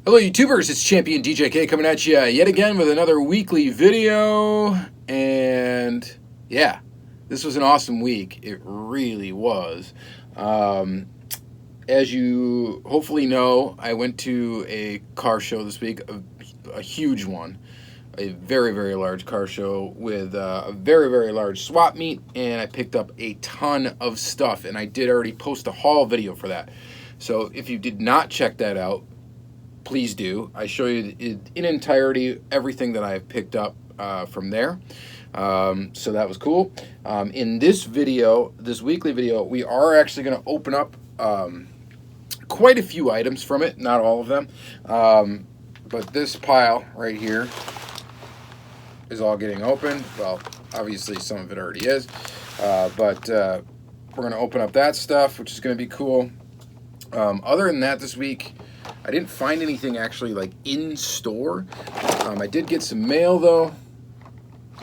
Hello YouTubers, it's Championdjk coming at you yet again with another weekly video, and yeah, this was an awesome week. It really was. As you hopefully know, I went to a car show this week, a huge one, a very, very large car show with a very, very large swap meet, and I picked up a ton of stuff, and I did already post a haul video for that. So if you did not check that out, please do. I show you in entirety everything that I've picked up from there. So that was cool. In this video, this weekly video, we are actually going to open up quite a few items from it, not all of them. But this pile right here is all getting opened. Well, obviously some of it already is. But we're going to open up that stuff, which is going to be cool. Other than that, this week, I didn't find anything actually like in store. I did get some mail though.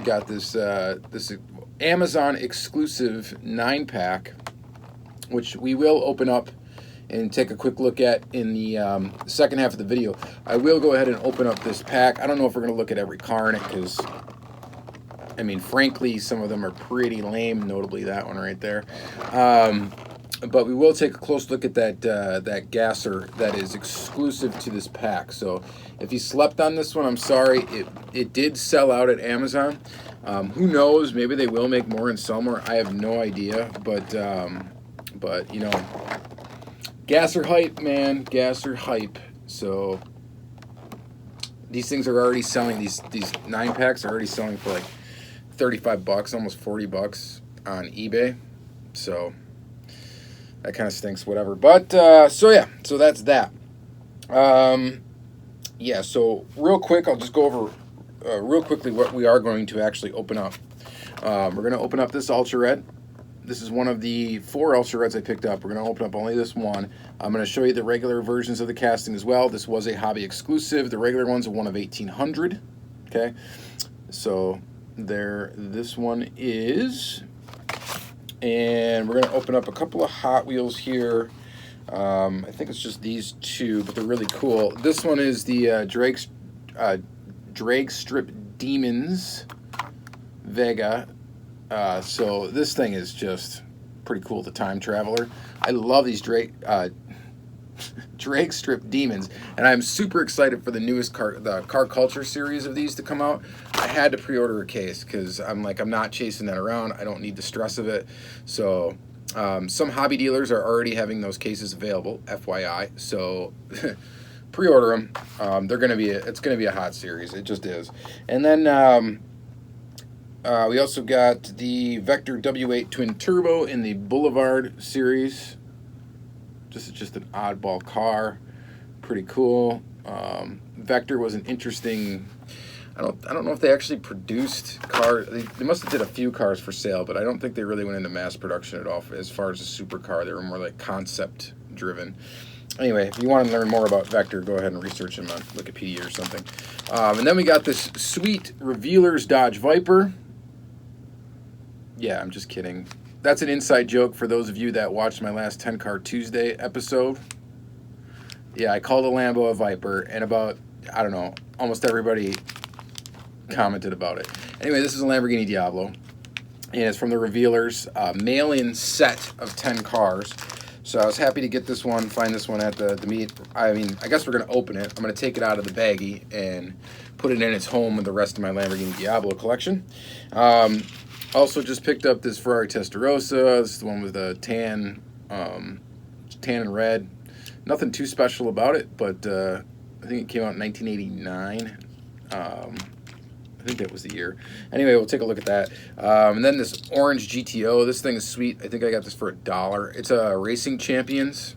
Got this this Amazon exclusive 9-pack, which we will open up and take a quick look at in the second half of the video. I will go ahead and open up this pack. I don't know if we're going to look at every car in it because, I mean, frankly, some of them are pretty lame, notably that one right there. But we will take a close look at that gasser that is exclusive to this pack. So if you slept on this one, I'm sorry. It did sell out at Amazon. Who knows? Maybe they will make more and sell more. I have no idea. But you know, gasser hype, man. Gasser hype. So these things are already selling. These 9-packs are already selling for like $35, almost $40 on eBay. So that kind of stinks, whatever. But, so yeah, so that's that. Yeah, so real quick, I'll just go over real quickly what we are going to actually open up. We're going to open up this Ultra Red. This is one of the 4 Ultra Reds I picked up. We're going to open up only this one. I'm going to show you the regular versions of the casting as well. This was a hobby exclusive. The regular one's a one of 1,800. Okay, so there, this one is. And we're going to open up a couple of Hot Wheels here. I think it's just these two, but they're really cool. This one is the Drag Strip Demons Vega. So this thing is just pretty cool, the Time Traveler. I love these Drag Strip Demons, and I'm super excited for the newest the Car Culture series of these to come out. I had to pre-order a case because I'm not chasing that around. I don't need the stress of it. So some hobby dealers are already having those cases available, FYI. So pre-order them. It's gonna be a hot series. It just is. And then we also got the Vector W8 Twin Turbo in the Boulevard series. This is just an oddball car. Pretty cool. Vector was an interesting. I don't know if they actually produced cars. They must have did a few cars for sale, but I don't think they really went into mass production at all as far as a supercar. They were more like concept driven. Anyway, if you want to learn more about Vector, go ahead and research them on Wikipedia or something. And then we got this sweet Revealers Dodge Viper. Yeah, I'm just kidding. That's an inside joke for those of you that watched my last 10 Car Tuesday episode. Yeah, I called a Lambo a Viper, and about, I don't know, almost everybody commented about it. Anyway, this is a Lamborghini Diablo, and it's from the Revealers mail-in set of 10 cars. So I was happy to get this one, find this one at the meet. I mean, I guess we're going to open it. I'm going to take it out of the baggie and put it in its home with the rest of my Lamborghini Diablo collection. Also just picked up this Ferrari Testarossa. This is the one with the tan and red. Nothing too special about it, but I think it came out in 1989. I think that was the year. Anyway, we'll take a look at that. And then this orange GTO. This thing is sweet. I think I got this for $1. It's a Racing Champions,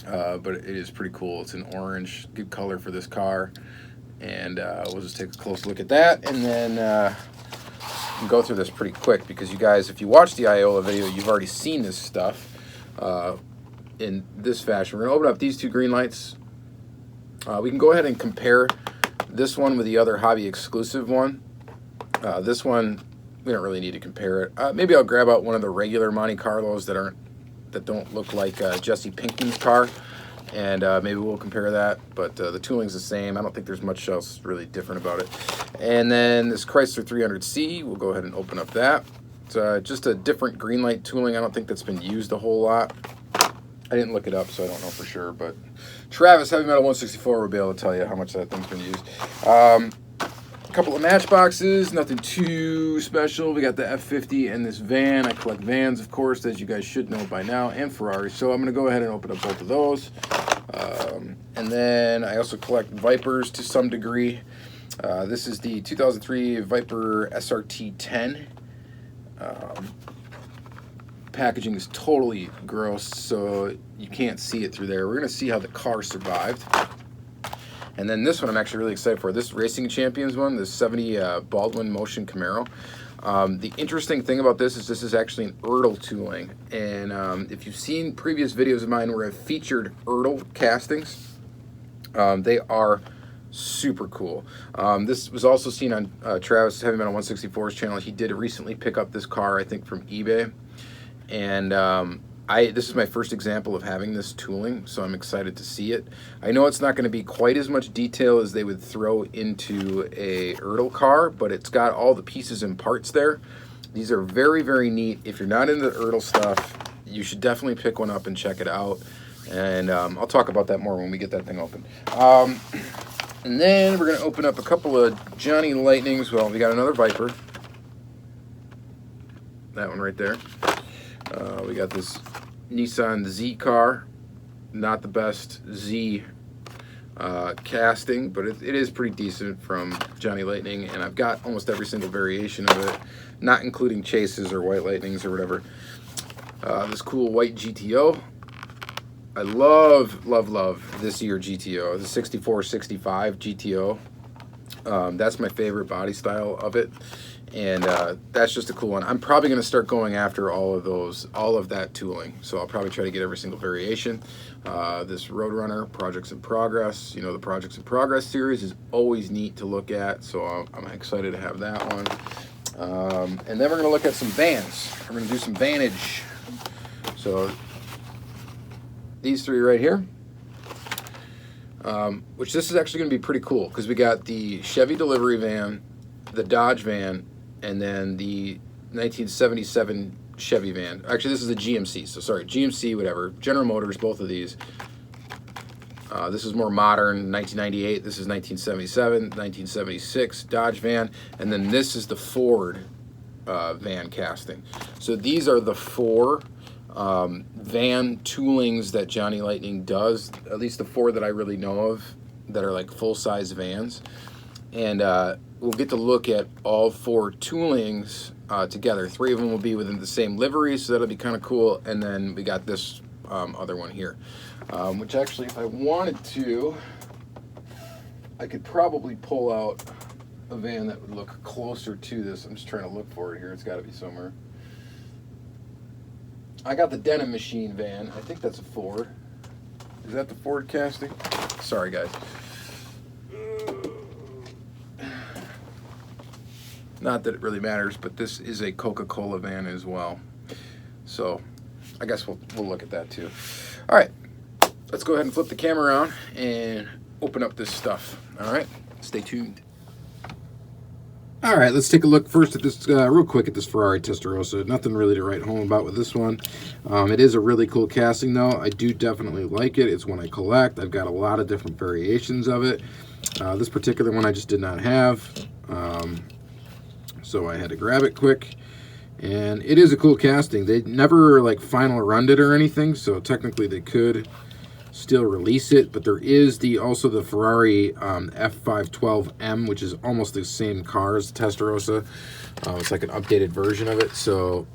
but it is pretty cool. It's an orange, good color for this car. And we'll just take a close look at that, and then go through this pretty quick because you guys, if you watch the Iola video, you've already seen this stuff in this fashion. We're going to open up these two green lights. We can go ahead and compare this one with the other hobby exclusive one. This one, we don't really need to compare it. Maybe I'll grab out one of the regular Monte Carlos that don't look like Jesse Pinkman's car. and maybe we'll compare that, but the tooling's the same. I don't think there's much else really different about it. And then this Chrysler 300C, we'll go ahead and open up that. It's just a different Greenlight tooling. I don't think that's been used a whole lot. I didn't look it up, so I don't know for sure, but Travis, Heavy Metal 164, will be able to tell you how much that thing's been used. A couple of Matchboxes, nothing too special. We got the F50 and this van. I collect vans, of course, as you guys should know by now, and Ferrari, so I'm going to go ahead and open up both of those. And then I also collect Vipers to some degree. This is the 2003 Viper SRT 10. Packaging is totally gross, so you can't see it through there. We're going to see how the car survived. And then this one I'm actually really excited for. This Racing Champions one, the 70 Baldwin Motion Camaro. The interesting thing about this is actually an Erdl tooling. And if you've seen previous videos of mine where I've featured Erdl castings, they are super cool. This was also seen on Travis Heavy Metal 164's channel. He did recently pick up this car, I think, from eBay. And this is my first example of having this tooling, so I'm excited to see it. I know it's not going to be quite as much detail as they would throw into a Erdl car, but it's got all the pieces and parts there. These are very, very neat. If you're not into Erdl stuff, you should definitely pick one up and check it out. And I'll talk about that more when we get that thing open. And then we're going to open up a couple of Jonny Lightnings. Well, we got another Viper. That one right there. We got this Nissan Z car. Not the best Z casting, but it is pretty decent from Jonny Lightning, and I've got almost every single variation of it, not including chases or white lightnings or whatever. This cool white GTO. I love, love, love this year GTO, the 6465 GTO. That's my favorite body style of it. And that's just a cool one. I'm probably going to start going after all of that tooling. So I'll probably try to get every single variation. This Roadrunner, Projects in Progress. You know, the Projects in Progress series is always neat to look at. So I'm excited to have that one. And then we're going to look at some vans. We're going to do some vantage. So these three right here. Which this is actually going to be pretty cool because we got the Chevy delivery van, the Dodge van, and then the 1977 Chevy van. Actually, this is a GMC, so sorry, GMC, whatever. General Motors, both of these. This is more modern, 1998. This is 1977, 1976 Dodge van, and then this is the Ford van casting. So these are the four van toolings that Jonny Lightning does, at least the four that I really know of that are like full-size vans. And we'll get to look at all four toolings together. Three of them will be within the same livery, so that'll be kind of cool. And then we got this other one here, which actually, if I wanted to, I could probably pull out a van that would look closer to this. I'm just trying to look for it here. It's got to be somewhere. I got the Denim Machine van. I think that's a Ford. Is that the Ford casting? Sorry, guys. Not that it really matters, but this is a Coca-Cola van as well. So I guess we'll look at that too. All right, let's go ahead and flip the camera around and open up this stuff. All right, stay tuned. All right, let's take a look first at this real quick at this Ferrari Testarossa. Nothing really to write home about with this one. It is a really cool casting though. I do definitely like it. It's one I collect. I've got a lot of different variations of it. This particular one I just did not have. So I had to grab it quick, and it is a cool casting. They never like final runned it or anything, so technically they could still release it, but there is also the Ferrari F512M, which is almost the same car as the Testarossa. It's like an updated version of it, so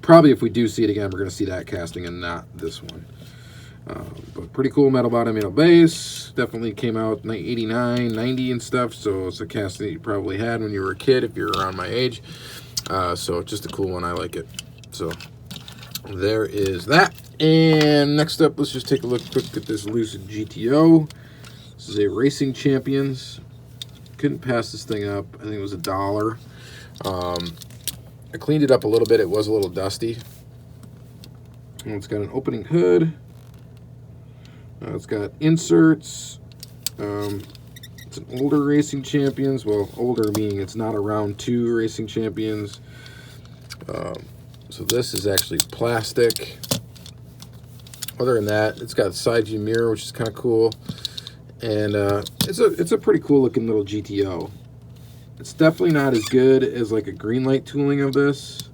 probably if we do see it again, we're going to see that casting and not this one. But pretty cool metal bottom, metal base. Definitely came out in 89, 90 and stuff, so it's a casting that you probably had when you were a kid if you're around my age. So just a cool one. I like it. So there is that. And next up, let's just take a look quick at this Lucid GTO. This is a Racing Champions. Couldn't pass this thing up. I think it was $1. I cleaned it up a little bit. It was a little dusty. And it's got an opening hood. It's got inserts. It's an older Racing Champions. Well, older meaning it's not around 2 Racing Champions. So this is actually plastic. Other than that, it's got a side view mirror, which is kind of cool. And it's a pretty cool looking little GTO. It's definitely not as good as like a Greenlight tooling of this.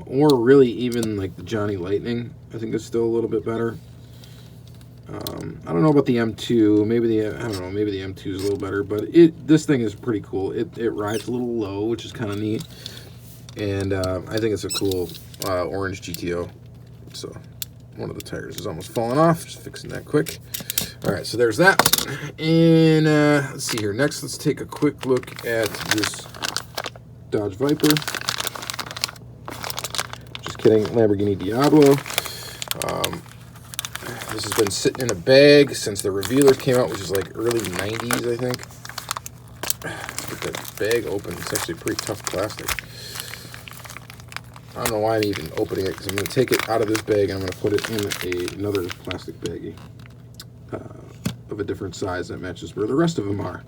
Or really even like the Jonny Lightning. I think it's still a little bit better. I don't know about the M2. Maybe I don't know. Maybe the M2 is a little better. But this thing is pretty cool. It rides a little low, which is kind of neat. And I think it's a cool orange GTO. So one of the tires is almost falling off. Just fixing that quick. All right, so there's that. And let's see here. Next, let's take a quick look at this Dodge Viper. Just kidding, Lamborghini Diablo. This has been sitting in a bag since the revealer came out, which is like early 90s, I think. Let's get that bag open. It's actually pretty tough plastic. I don't know why I'm even opening it, because I'm going to take it out of this bag and I'm going to put it in another plastic baggie of a different size that matches where the rest of them are.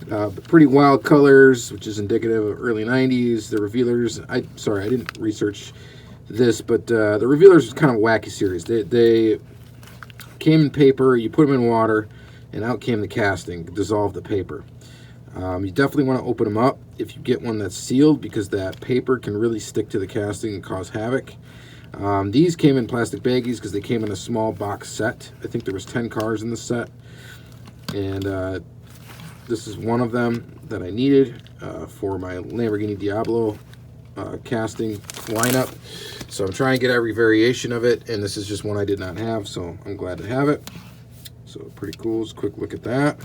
But pretty wild colors, which is indicative of early 90s. The revealers, sorry, I didn't research this, but the revealers is kind of a wacky series. They came in paper, you put them in water, and out came the casting, dissolved the paper. You definitely want to open them up if you get one that's sealed, because that paper can really stick to the casting and cause havoc. These came in plastic baggies because they came in a small box set. I think there was 10 cars in the set, and this is one of them that I needed for my Lamborghini Diablo casting lineup. So I'm trying to get every variation of it, and this is just one I did not have, so I'm glad to have it. So pretty cool. Just a quick look at that.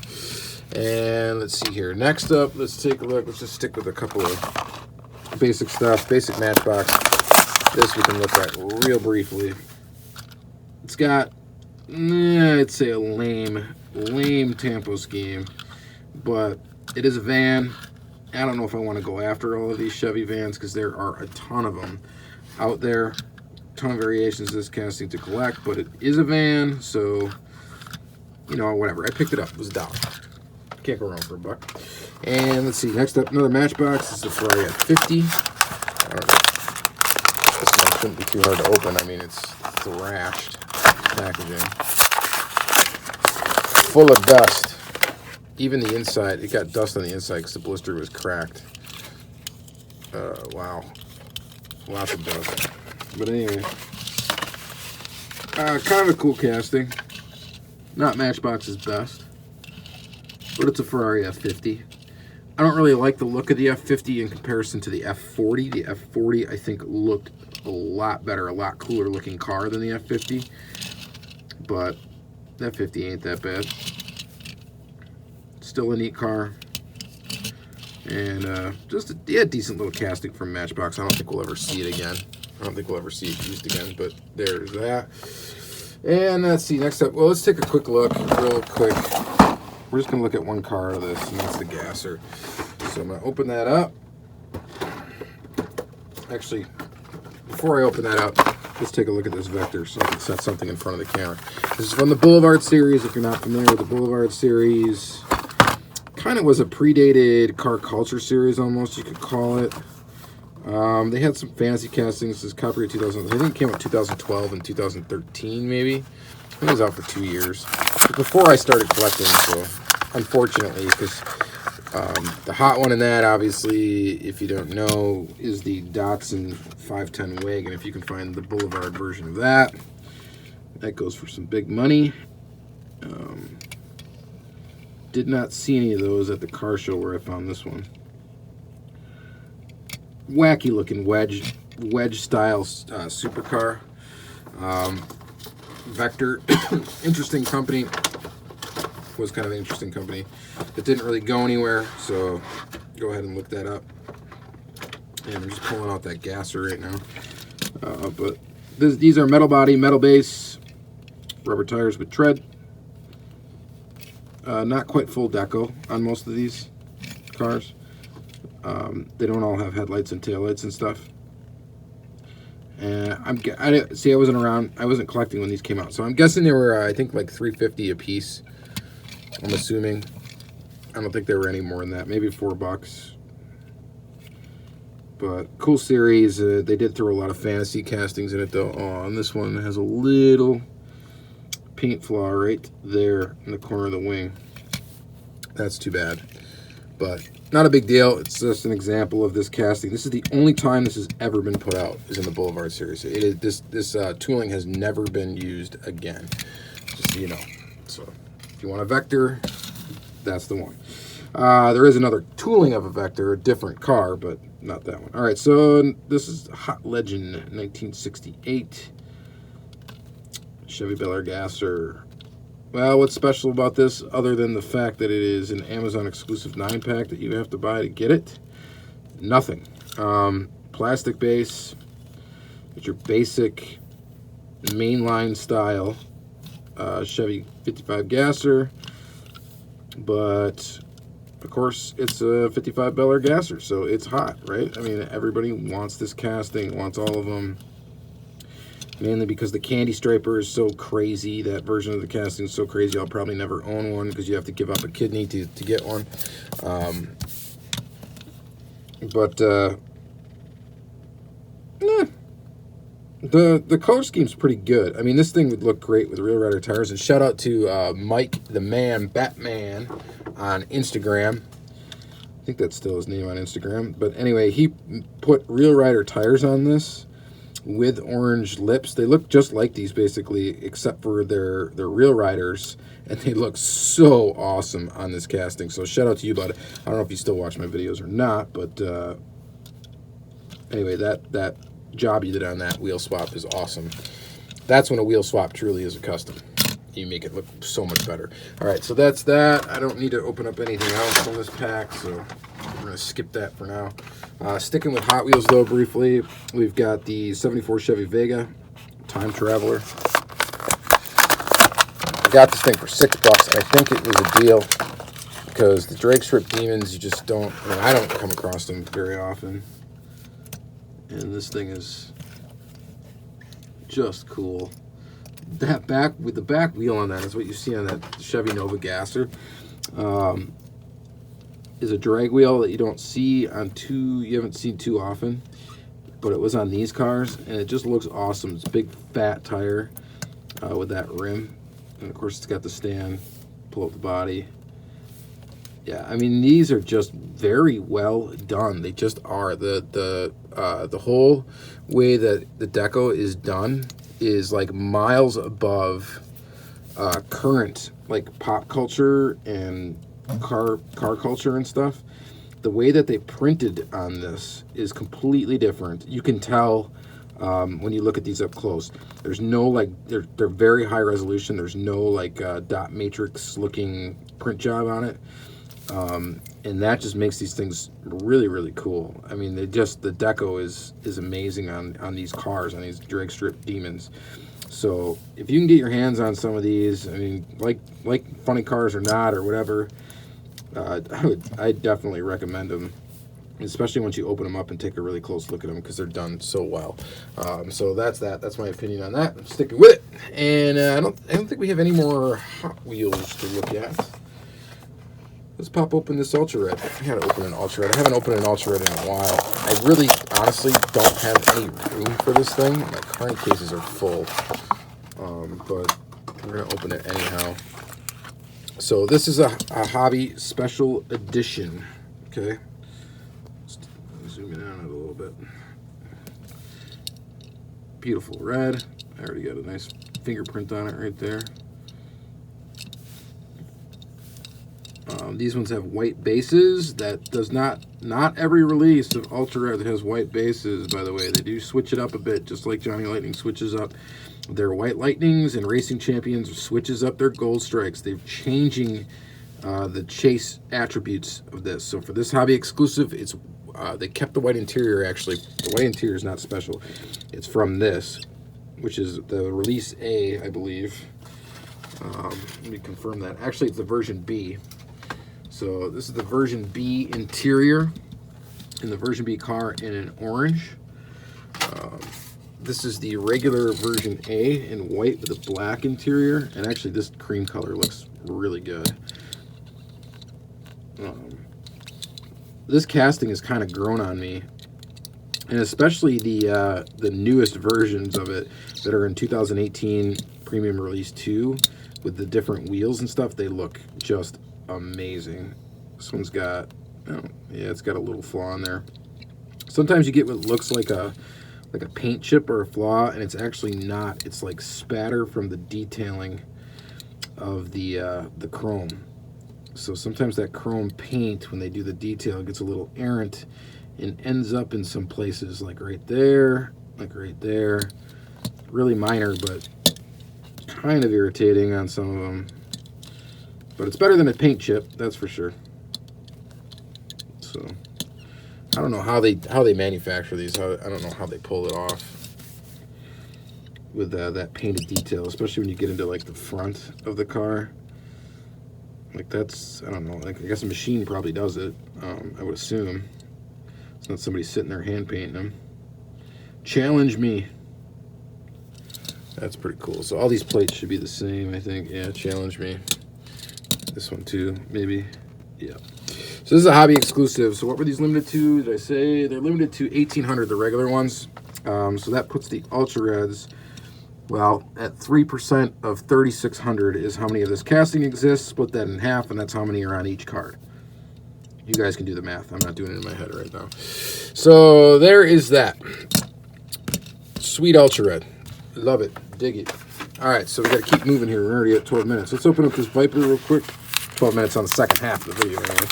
And let's see here. Next up, let's take a look. Let's just stick with a couple of basic stuff. Basic Matchbox. This we can look at real briefly. It's got, I'd say a lame tempo scheme, but it is a van. I don't know if I want to go after all of these Chevy vans, because there are a ton of them out there. A ton of variations of this casting to collect, but it is a van, so, you know, whatever. I picked it up. It was $1. Can't go wrong for $1. And let's see, next up, another Matchbox. This is the Ferrari F50. This one shouldn't be too hard to open. I mean, it's thrashed packaging. Full of dust. Even the inside, it got dust on the inside because the blister was cracked. Wow. Lots of dust. But anyway, kind of a cool casting. Not Matchbox's best, but it's a Ferrari F50. I don't really like the look of the F50 in comparison to the F40. The F40, I think, looked a lot better, a lot cooler looking car than the F50. But the F50 ain't that bad. Still a neat car. And just a decent little casting from Matchbox. I don't think we'll ever see it again. I don't think we'll ever see it used again, but there's that. And let's see, next up, well, let's take a quick look, real quick. We're just going to look at one car out of this, and that's the gasser. So I'm going to open that up. Actually, before I open that up, let's take a look at this Vector so I can set something in front of the camera. This is from the Boulevard series. If you're not familiar with the Boulevard series, kind of was a predated car culture series almost, you could call it. They had some fantasy castings. This is copyright 2000. I think it came out 2012 and 2013 maybe. I think it was out for 2 years. But before I started collecting, so unfortunately, because the hot one in that, obviously, if you don't know, is the Datsun 510 wagon. If you can find the Boulevard version of that, that goes for some big money. Did not see any of those at the car show where I found this one. Wacky looking wedge style supercar. Vector, interesting company. Was kind of an interesting company. It didn't really go anywhere, so go ahead and look that up. And I'm just pulling out that gasser right now. But these are metal body, metal base, rubber tires with tread. Not quite full deco on most of these cars. They don't all have headlights and taillights and stuff. And I wasn't around. I wasn't collecting when these came out, so I'm guessing they were I think like $3.50 a piece. I'm assuming. I don't think they were any more than that. Maybe $4. But cool series. They did throw a lot of fantasy castings in it though. Oh, and this one has a little paint flaw right there in the corner of the wing. That's too bad, but not a big deal. It's just an example of this casting. This is the only time this has ever been put out, is in the Boulevard series. It is this tooling has never been used again, just so you know. So if you want a Vector, that's the one. There is another tooling of a Vector, a different car, but not that one. All right, so this is Hot Legend 1968 Chevy Belair Gasser. Well, what's special about this, other than the fact that it is an Amazon exclusive 9-pack that you have to buy to get it? Nothing. Plastic base. It's your basic mainline style Chevy 55 Gasser, but of course it's a 55 Belair Gasser, so it's hot, right? I mean, everybody wants this casting, wants all of them. Mainly because the candy striper is so crazy. That version of the casting is so crazy. I'll probably never own one because you have to give up a kidney to get one. The color scheme's pretty good. I mean, this thing would look great with Real Rider tires. And shout out to Mike the Man, Batman, on Instagram. I think that's still his name on Instagram. But anyway, he put Real Rider tires on this with orange lips. They look just like these basically, except for their Real Riders, and they look so awesome on this casting. So shout out to you, bud. I don't know if you still watch my videos or not, but anyway, that job you did on that wheel swap is awesome. That's when a wheel swap truly is a custom. You make it look so much better. All right, so that's that. I don't need to open up anything else from this pack, so we're going to skip that for now. Sticking with Hot Wheels, though, briefly, we've got the 74 Chevy Vega Time Traveler. I got this thing for $6, and I think it was a deal because the drag strip demons, you just don't, I don't come across them very often. And this thing is just cool. That back, with the back wheel on that, is what you see on that Chevy Nova Gasser. Is a drag wheel that you don't see on you haven't seen too often, but it was on these cars, and it just looks awesome. It's a big fat tire with that rim, and of course it's got the stand, pull up the body. Yeah, I mean, these are just very well done. They just are. The whole way that the deco is done is like miles above current like pop culture and car culture and stuff. The way that they printed on this is completely different. You can tell when you look at these up close. There's no like they're very high resolution. There's no like dot matrix looking print job on it. And that just makes these things really, really cool. I mean, the deco is amazing on these cars, on these drag strip demons. So if you can get your hands on some of these, I mean, like funny cars or not or whatever, I definitely recommend them, especially once you open them up and take a really close look at them because they're done so well. So that's that. That's my opinion on that. I'm sticking with it. And I don't think we have any more Hot Wheels to look at. Let's pop open this Ultra Red. I gotta open an Ultra Red. I haven't opened an Ultra Red in a while. I really, honestly, don't have any room for this thing. My current cases are full, but we're gonna open it anyhow. So this is a Hobby Special Edition. Okay, zoom in on it a little bit. Beautiful red. I already got a nice fingerprint on it right there. These ones have white bases. That does not every release of Ultra Red has white bases, by the way. They do switch it up a bit, just like Johnny Lightning switches up their White Lightnings, and Racing Champions switches up their Gold Strikes. They're changing the chase attributes of this. So for this hobby exclusive, it's they kept the white interior. Actually, the white interior is not special. It's from this, which is the release A, I believe. Let me confirm that. Actually, it's the version B. So this is the version B interior in the version B car in an orange. This is the regular version A in white with a black interior, and actually this cream color looks really good. This casting has kind of grown on me, and especially the newest versions of it that are in 2018 Premium Release 2 with the different wheels and stuff. They look just amazing. This one's got, oh, yeah, it's got a little flaw in there. Sometimes you get what looks like a paint chip or a flaw, and it's actually not. It's like spatter from the detailing of the chrome. So sometimes that chrome paint, when they do the detail, gets a little errant and ends up in some places like right there, really minor, but kind of irritating on some of them. But it's better than a paint chip, that's for sure. So I don't know how they manufacture these. I don't know how they pull it off with that painted detail, especially when you get into like the front of the car. Like that's, I don't know, like I guess a machine probably does it, I would assume. It's not somebody sitting there hand painting them. Challenge me. That's pretty cool. So all these plates should be the same, I think. Yeah, challenge me. This one too, maybe. Yeah. So this is a hobby exclusive. So what were these limited to? Did I say they're limited to 1,800, the regular ones? So that puts the Ultra Reds, well, at 3% of 3,600 is how many of this casting exists. Split that in half, and that's how many are on each card. You guys can do the math. I'm not doing it in my head right now. So there is that. Sweet Ultra Red. Love it. Dig it. All right, so we got to keep moving here. We're already at 12 minutes. Let's open up this Viper real quick. 12 minutes on the second half of the video anyway.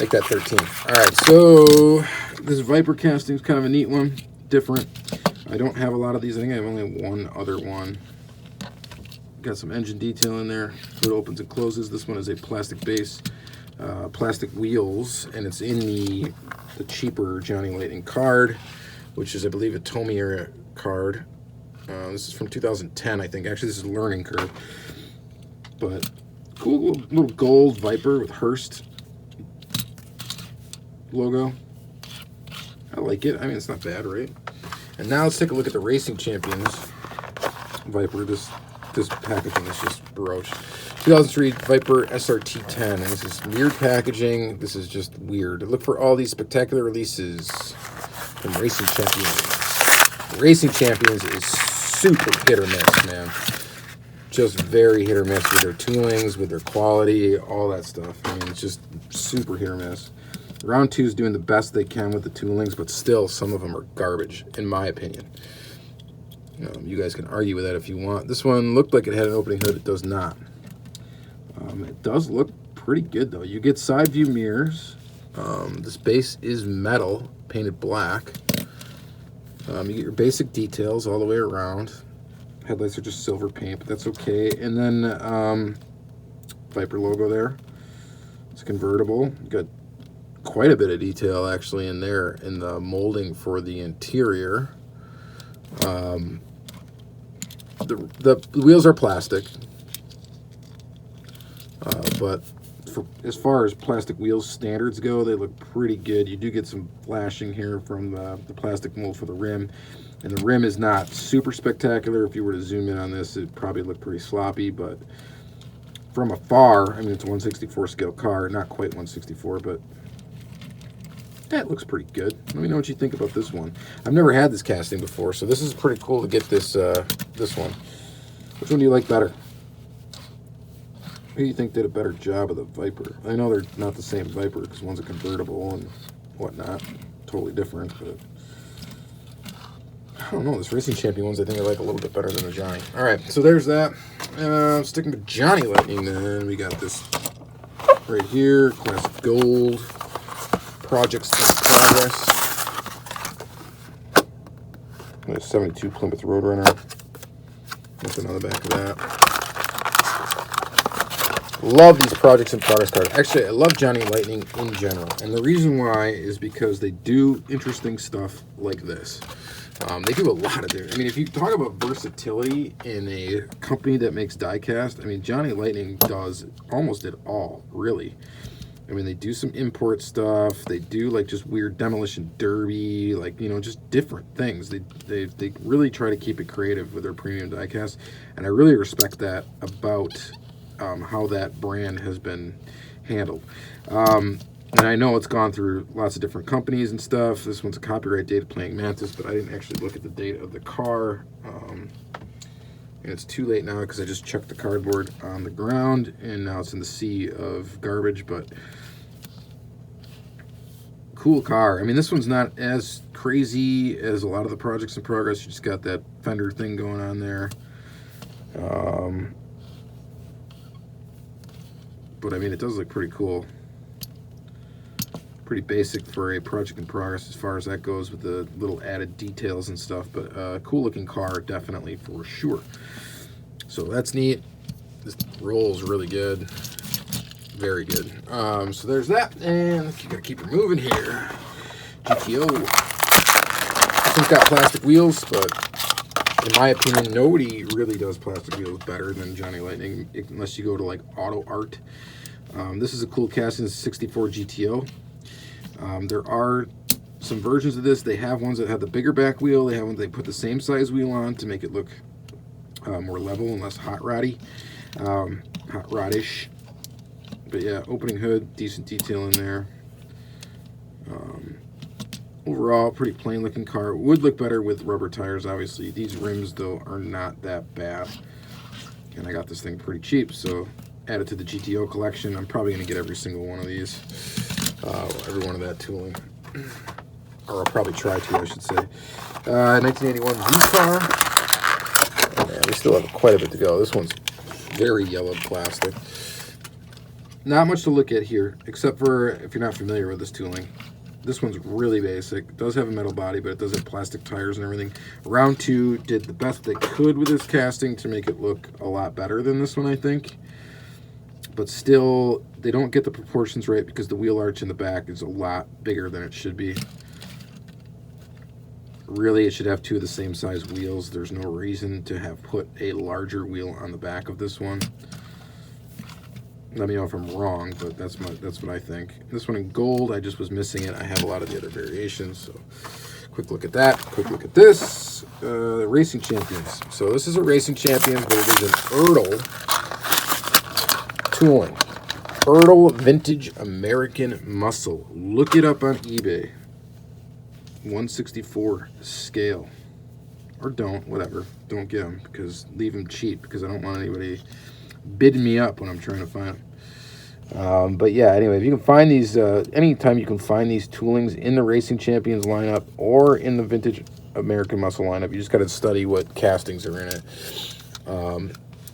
Make that 13. All right, so this Viper casting is kind of a neat one. Different. I don't have a lot of these. I think I have only one other one. Got some engine detail in there. It opens and closes. This one is a plastic base, plastic wheels, and it's in the cheaper Jonny Lightning card, which is, I believe, a Tomy era card. This is from 2010, I think. Actually, this is a learning curve. But cool little gold Viper with Hearst logo. I like it. I mean, it's not bad, right? And now let's take a look at the Racing Champions Viper. This packaging is just broached. 2003 Viper SRT10. And this is weird packaging. This is just weird. Look for all these spectacular releases from Racing Champions. Racing Champions is super hit or miss, man. Just very hit or miss with their toolings, with their quality, all that stuff. I mean, it's just super hit or miss. Round 2 is doing the best they can with the toolings, but still, some of them are garbage, in my opinion. You guys can argue with that if you want. This one looked like it had an opening hood. It does not. It does look pretty good, though. You get side view mirrors. This base is metal, painted black. You get your basic details all the way around. Headlights are just silver paint, but that's okay. And then Viper logo there. It's convertible. You got quite a bit of detail actually in there in the molding for the interior. The wheels are plastic, but as far as plastic wheels standards go, they look pretty good. You do get some flashing here from the plastic mold for the rim, and the rim is not super spectacular. If you were to zoom in on this, it'd probably look pretty sloppy, but from afar, I mean, it's a 1/64 scale car, not quite 1/64, but that looks pretty good. Let me know what you think about this one. I've never had this casting before, so this is pretty cool to get this this one. Which one do you like better? Who do you think did a better job of the Viper? I know they're not the same Viper because one's a convertible and whatnot. Totally different, but I don't know. This Racing Champion ones I think I like a little bit better than the Jonny. All right, so there's that. Sticking with Jonny Lightning then, we got this right here, classic gold. Projects in progress. There's 72 Plymouth Roadrunner. Nothing on the back of that. Love these projects in progress cards. Actually, I love Jonny Lightning in general. And the reason why is because they do interesting stuff like this. They do a lot of it. I mean, if you talk about versatility in a company that makes diecast, I mean, Jonny Lightning does almost it all, really. I mean, they do some import stuff. They do like just weird demolition derby, like, you know, just different things. They really try to keep it creative with their premium diecast, and I really respect that about how that brand has been handled. And I know it's gone through lots of different companies and stuff. This one's a copyright dated Playing Mantis, but I didn't actually look at the date of the car. And it's too late now because I just chucked the cardboard on the ground and now it's in the sea of garbage, but cool car. I mean, this one's not as crazy as a lot of the projects in progress. You just got that fender thing going on there. But I mean, it does look pretty cool. Pretty basic for a project in progress as far as that goes with the little added details and stuff, but cool looking car, definitely, for sure. So that's neat. This rolls really good. Very good. So there's that, and you gotta keep it moving here. GTO. This one's got plastic wheels, but in my opinion, nobody really does plastic wheels better than Johnny Lightning, unless you go to like Auto Art. This is a cool casting. It's 64 GTO. There are some versions of this. They have ones that have the bigger back wheel. They have ones they put the same size wheel on to make it look more level and less hot roddish. But yeah, opening hood, decent detail in there. Overall, pretty plain looking car. Would look better with rubber tires, obviously. These rims, though, are not that bad. And I got this thing pretty cheap, so add it to the GTO collection. I'm probably going to get every single one of these. Every one of that tooling. Or I'll probably try to, I should say. 1981 Z-Car. Yeah, we still have quite a bit to go. This one's very yellowed plastic. Not much to look at here, except for if you're not familiar with this tooling. This one's really basic. It does have a metal body, but it does have plastic tires and everything. Round 2 did the best they could with this casting to make it look a lot better than this one, I think. But still, they don't get the proportions right because the wheel arch in the back is a lot bigger than it should be. Really, it should have 2 of the same size wheels. There's no reason to have put a larger wheel on the back of this one. Let me know if I'm wrong, but that's what I think. This one in gold, I just was missing it. I have a lot of the other variations, so quick look at that. Quick look at this. Racing Champions. So this is a Racing Champions, but it is an Erdl tooling. Erdl Vintage American Muscle. Look it up on eBay. 1/64 scale. Or don't, whatever. Don't get them, because leave them cheap, because I don't want anybody bidding me up when I'm trying to find them. But yeah, anyway, if you can find these, anytime you can find these toolings in the Racing Champions lineup or in the Vintage American Muscle lineup, you just got to study what castings are in it.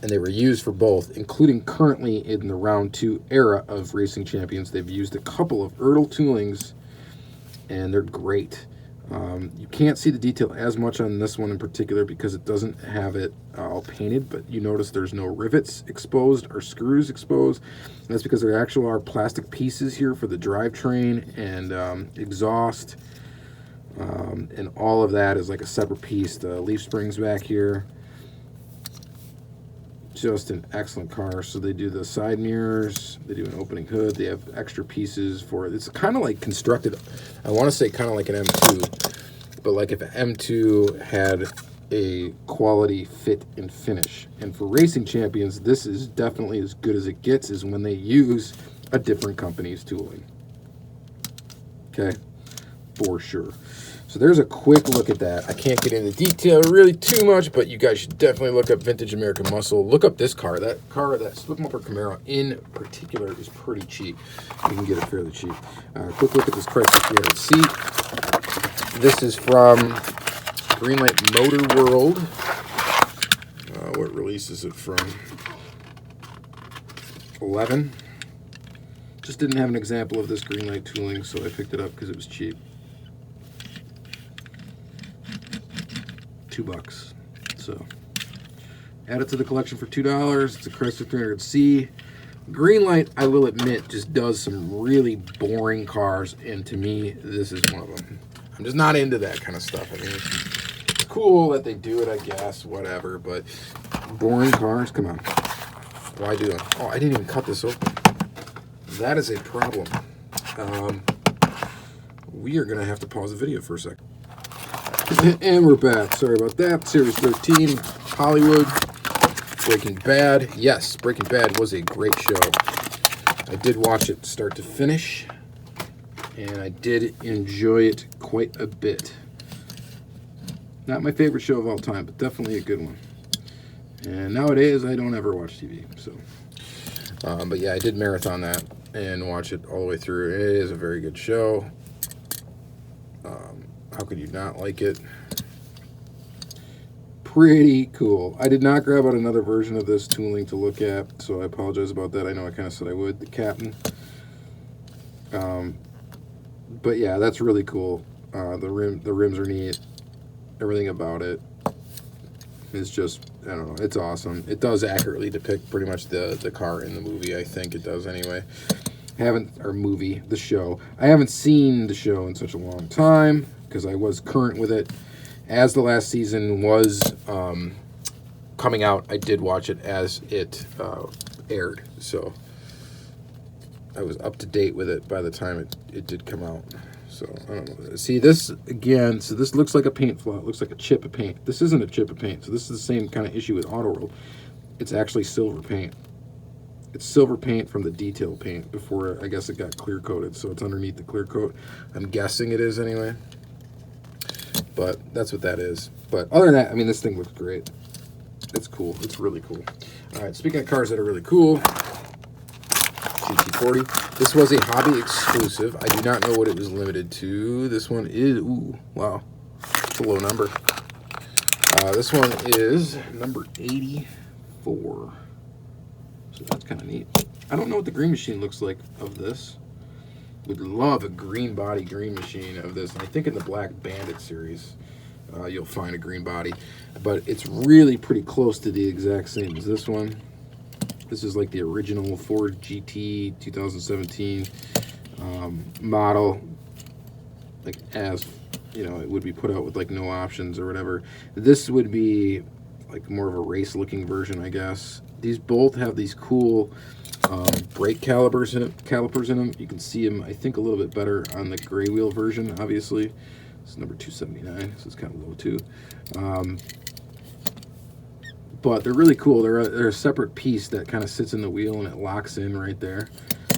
And they were used for both, including currently in the Round 2 era of Racing Champions. They've used a couple of Erdl toolings, and they're great. You can't see the detail as much on this one in particular because it doesn't have it all painted, but you notice there's no rivets exposed or screws exposed. And that's because there actually are plastic pieces here for the drivetrain and exhaust, and all of that is like a separate piece. The leaf springs back here. Just an excellent car. So they do the side mirrors, they do an opening hood, they have extra pieces for it. It's kind of like constructed, I want to say kind of like an M2, but like if an M2 had a quality fit and finish. And for Racing Champions, this is definitely as good as it gets, is when they use a different company's tooling. Okay, for sure. So there's a quick look at that. I can't get into detail really too much, but you guys should definitely look up Vintage American Muscle. Look up this car. That car, that split bumper Camaro in particular, is pretty cheap. You can get it fairly cheap. Quick look at this Chrysler 300C. This is from Greenlight Motor World. What release is it from? 11. Just didn't have an example of this Greenlight tooling, so I picked it up because it was cheap. $2. So add it to the collection for $2. It's a Chrysler 300C. Greenlight, I will admit, just does some really boring cars, and to me, this is one of them. I'm just not into that kind of stuff. I mean, it's cool that they do it, I guess, whatever, but boring cars, come on. Why do that? Oh, I didn't even cut this open. that is a problem. We are going to have to pause the video for a second. And we're back. Sorry about that. Series 13, Hollywood, Breaking Bad. Yes, Breaking Bad was a great show. I did watch it start to finish, and I did enjoy it quite a bit. Not my favorite show of all time, but definitely a good one. And nowadays, I don't ever watch TV. So, but yeah, I did marathon that and watch it all the way through. It is a very good show. How could you not like it? Pretty cool. I did not grab out another version of this tooling to look at, so I apologize about that. I know I kind of said I would. The Captain. But yeah, that's really cool. The rims are neat. Everything about it is just, I don't know, it's awesome. It does accurately depict pretty much the car in the movie. I think it does anyway. The show. I haven't seen the show in such a long time because I was current with it. As the last season was coming out, I did watch it as it aired. So I was up to date with it by the time it did come out. So, I don't know. See, this, again, so this looks like a paint flaw. It looks like a chip of paint. This isn't a chip of paint. So this is the same kind of issue with Auto World. It's actually silver paint. It's silver paint from the detail paint before, I guess, it got clear coated. So it's underneath the clear coat. I'm guessing it is anyway. But that's what that is. But other than that, I mean, this thing looks great. It's cool. It's really cool. All right, speaking of cars that are really cool, GT40. This was a hobby exclusive. I do not know what it was limited to. This one is, ooh, wow. It's a low number. This one is number 84. So that's kind of neat. I don't know what the green machine looks like of this. Would love a green body green machine of this. And I think in the Black Bandit series, you'll find a green body. But it's really pretty close to the exact same as this one. This is like the original Ford GT 2017 model. Like, as, you know, it would be put out with like no options or whatever. This would be like more of a race looking version, I guess. These both have these cool brake calipers in them. You can see them, I think, a little bit better on the gray wheel version, obviously. This is number 279, so it's kind of low too. But they're really cool. They're a separate piece that kind of sits in the wheel and it locks in right there.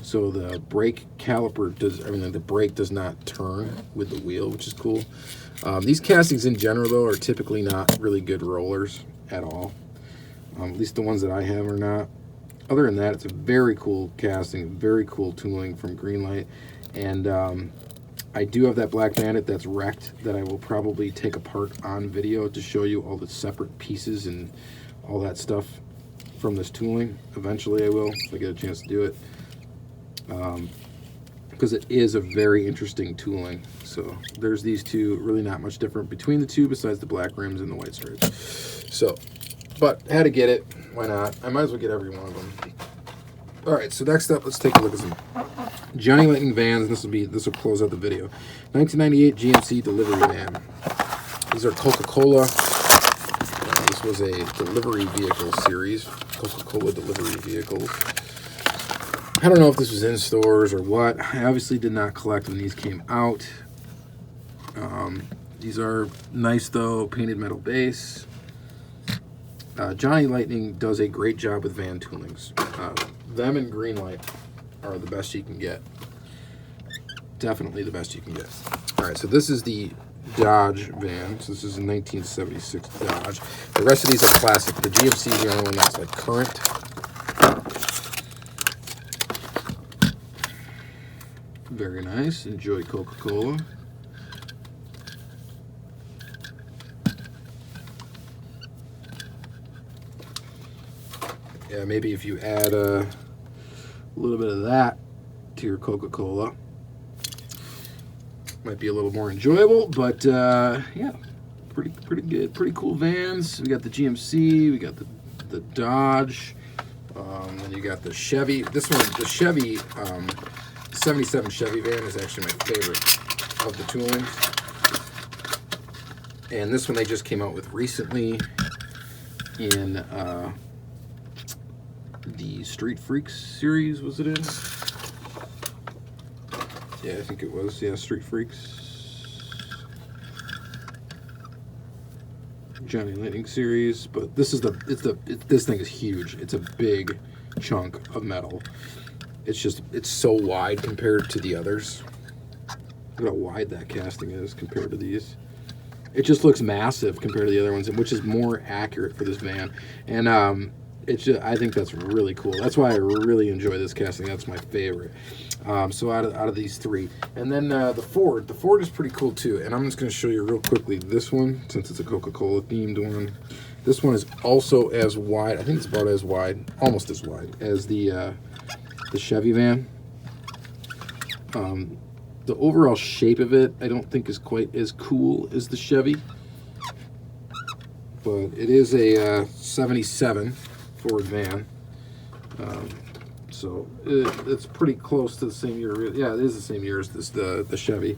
So the brake caliper the brake does not turn with the wheel, which is cool. These castings in general, though, are typically not really good rollers at all. At least the ones that I have are not. Other than that, it's a very cool casting, very cool tooling from Greenlight. And I do have that Black Bandit that's wrecked that I will probably take apart on video to show you all the separate pieces and all that stuff from this tooling. Eventually I will, if I get a chance to do it. Because it is a very interesting tooling. So there's these two, really not much different between the two besides the black rims and the white stripes. So, but had to get it. Why not? I might as well get every one of them. All right, so next up, let's take a look at some Johnny Lightning vans. This will close out the video. 1998 GMC delivery van. These are Coca-Cola. This was a delivery vehicle series. Coca-Cola delivery vehicles. I don't know if this was in stores or what. I obviously did not collect when these came out. These are nice, though. Painted metal base. Johnny Lightning does a great job with van toolings. Them and Greenlight are the best you can get. Definitely the best you can get. All right, so this is the Dodge van. So this is a 1976 Dodge. The rest of these are classic. The GMC is the only one that's like current. Very nice. Enjoy Coca-Cola. Yeah, maybe if you add a little bit of that to your Coca-Cola, might be a little more enjoyable. But yeah, pretty good, pretty cool vans. We got the GMC, we got the Dodge, and you got the Chevy. This one, the Chevy 77 Chevy van is actually my favorite of the toolings. And this one they just came out with recently in the Street Freaks series, was it in? Yeah, I think it was. Yeah, Street Freaks. Johnny Lightning series, but this is this thing is huge. It's a big chunk of metal. It's so wide compared to the others. Look how wide that casting is compared to these. It just looks massive compared to the other ones, which is more accurate for this van. And I think that's really cool. That's why I really enjoy this casting. That's my favorite. So out of these three, and then the Ford is pretty cool too. And I'm just going to show you real quickly this one, since it's a Coca-Cola themed one. This one is also as wide. I think it's about as wide, almost as wide as the Chevy van. The overall shape of it, I don't think is quite as cool as the Chevy, but it is a 77 Ford van. So it's pretty close to the same year. Yeah, it is the same year as the Chevy.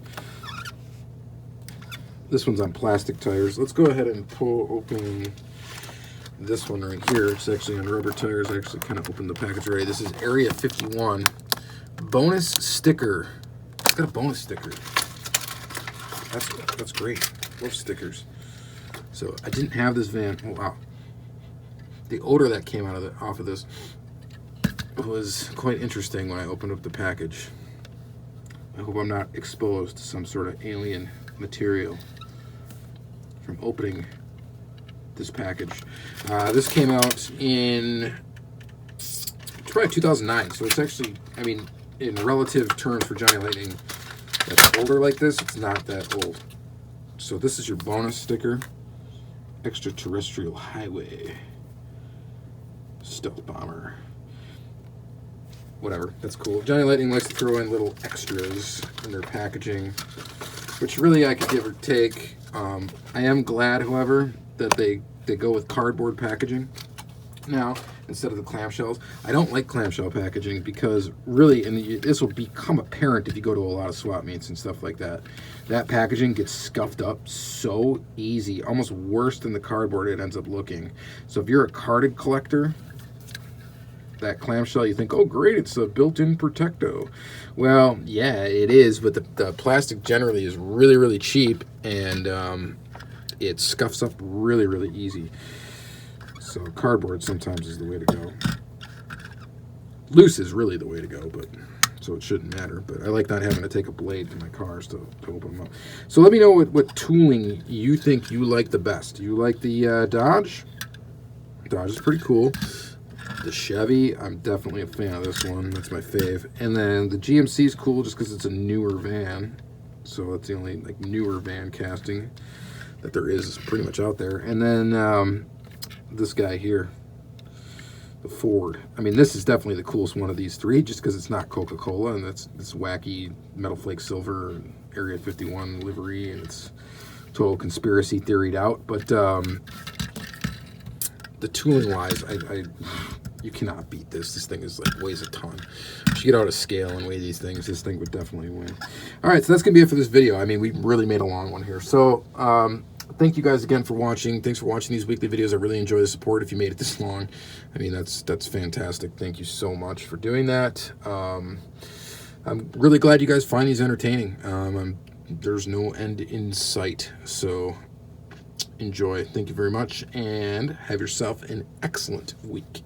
This one's on plastic tires. Let's go ahead and pull open this one right here. It's actually on rubber tires. I actually kind of opened the package already. This is Area 51 bonus sticker. It's got a bonus sticker. That's great. Love stickers. So I didn't have this van. Oh wow. The odor that came off of this was quite interesting when I opened up the package. I hope I'm not exposed to some sort of alien material from opening this package. This came out in probably 2009, so it's actually, I mean, in relative terms for Johnny Lightning that's older like this, it's not that old. So this is your bonus sticker. Extraterrestrial Highway. Stealth Bomber. Whatever, that's cool. Johnny Lightning likes to throw in little extras in their packaging, which really I could give or take. I am glad, however, that they go with cardboard packaging now instead of the clamshells. I don't like clamshell packaging because really, this will become apparent if you go to a lot of swap meets and stuff like that. That packaging gets scuffed up so easy, almost worse than the cardboard it ends up looking. So if you're a carded collector, that clamshell, you think, oh great, it's a built-in Protecto. Well, yeah, it is, but the plastic generally is really, really cheap, and it scuffs up really, really easy. So cardboard sometimes is the way to go. Loose is really the way to go, but so it shouldn't matter. But I like not having to take a blade to my cars to open them up. So let me know what tooling you think you like the best. You like the Dodge? Dodge is pretty cool. The Chevy, I'm definitely a fan of this one. That's my fave. And then the GMC is cool just because it's a newer van. So it's the only like newer van casting that there is pretty much out there. And then this guy here, the Ford. I mean, this is definitely the coolest one of these three just because it's not Coca-Cola and it's this wacky metal flake silver and Area 51 livery and it's total conspiracy theoried out. But the tooling wise, you cannot beat this. This thing is like weighs a ton. If you get out of scale and weigh these things, this thing would definitely win. All right, so that's gonna be it for this video. I mean, we really made a long one here. So thank you guys again for watching. Thanks for watching these weekly videos. I really enjoy the support. If you made it this long, I mean, that's fantastic. Thank you so much for doing that. I'm really glad you guys find these entertaining. There's no end in sight. So enjoy. Thank you very much, and have yourself an excellent week.